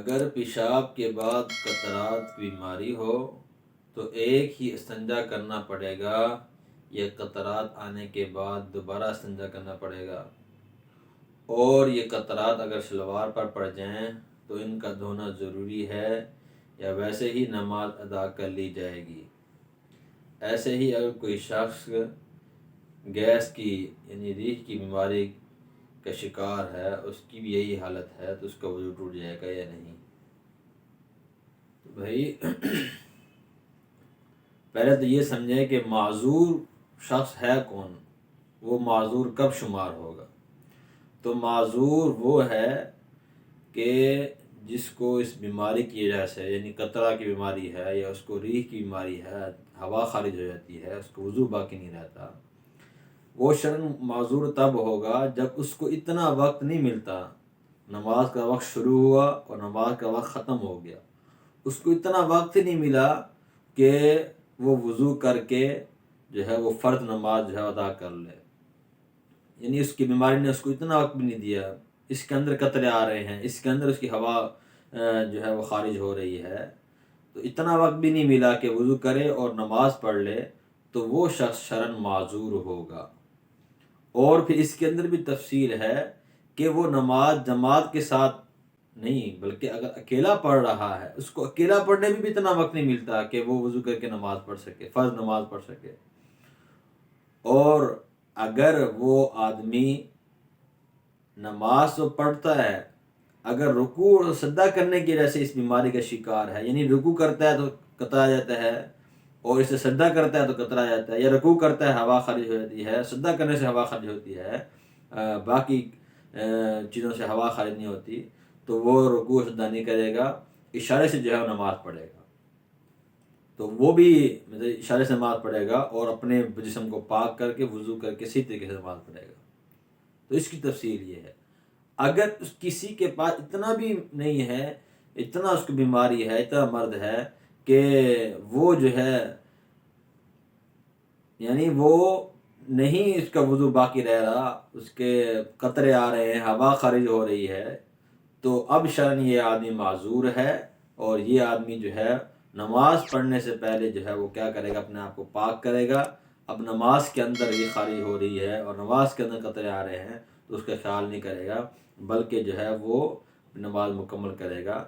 اگر پیشاب کے بعد قطرات کی بیماری ہو تو ایک ہی استنجا کرنا پڑے گا یا قطرات آنے کے بعد دوبارہ استنجا کرنا پڑے گا؟ اور یہ قطرات اگر شلوار پر پڑ جائیں تو ان کا دھونا ضروری ہے یا ویسے ہی نماز ادا کر لی جائے گی؟ ایسے ہی اگر کوئی شخص گیس کی یعنی ریح کی بیماری کا شکار ہے، اس کی بھی یہی حالت ہے، تو اس کا وضو ٹوٹ جائے گا یا نہیں؟ تو بھائی پہلے تو یہ سمجھیں کہ معذور شخص ہے کون، وہ معذور کب شمار ہوگا؟ تو معذور وہ ہے کہ جس کو اس بیماری کی وجہ سے یعنی قطرہ کی بیماری ہے یا اس کو ریح کی بیماری ہے، ہوا خارج ہو جاتی ہے، اس کو وضو باقی نہیں رہتا، وہ شرعاً معذور تب ہوگا جب اس کو اتنا وقت نہیں ملتا، نماز کا وقت شروع ہوا اور نماز کا وقت ختم ہو گیا، اس کو اتنا وقت نہیں ملا کہ وہ وضو کر کے جو ہے وہ فرض نماز جو ہے ادا کر لے، یعنی اس کی بیماری نے اس کو اتنا وقت بھی نہیں دیا، اس کے اندر قطرے آ رہے ہیں، اس کے اندر اس کی ہوا جو ہے وہ خارج ہو رہی ہے، تو اتنا وقت بھی نہیں ملا کہ وضو کرے اور نماز پڑھ لے، تو وہ شخص شرعاً معذور ہوگا۔ اور پھر اس کے اندر بھی تفصیل ہے کہ وہ نماز جماعت کے ساتھ نہیں بلکہ اگر اکیلا پڑھ رہا ہے، اس کو اکیلا پڑھنے میں بھی اتنا وقت نہیں ملتا کہ وہ وضو کر کے نماز پڑھ سکے، فرض نماز پڑھ سکے۔ اور اگر وہ آدمی نماز تو پڑھتا ہے، اگر رکوع اور سجدہ کرنے کی وجہ سے اس بیماری کا شکار ہے، یعنی رکوع کرتا ہے تو قطرہ جاتا ہے اور اسے سجدہ کرتا ہے تو قطرہ جاتا ہے، یا رکوع کرتا ہے ہوا خارج ہو جاتی ہے، سجدہ کرنے سے ہوا خارج ہوتی ہے، باقی چیزوں سے ہوا خارج نہیں ہوتی، تو وہ رکوع سجدہ نہیں کرے گا، اشارے سے جو ہے نماز پڑھے گا، تو وہ بھی اشارے سے نماز پڑھے گا اور اپنے جسم کو پاک کر کے وضو کر کے صحیح طریقے سے نماز پڑھے گا۔ تو اس کی تفصیل یہ ہے۔ اگر کسی کے پاس اتنا بھی نہیں ہے، اتنا اس کو بیماری ہے، اتنا مرض ہے کہ وہ جو ہے یعنی وہ نہیں اس کا وضو باقی رہ رہا، اس کے قطرے آ رہے ہیں، ہوا خارج ہو رہی ہے، تو اب شرعاً یہ آدمی معذور ہے، اور یہ آدمی جو ہے نماز پڑھنے سے پہلے جو ہے وہ کیا کرے گا، اپنے آپ کو پاک کرے گا۔ اب نماز کے اندر یہ خارج ہو رہی ہے اور نماز کے اندر قطرے آ رہے ہیں تو اس کا خیال نہیں کرے گا، بلکہ جو ہے وہ نماز مکمل کرے گا۔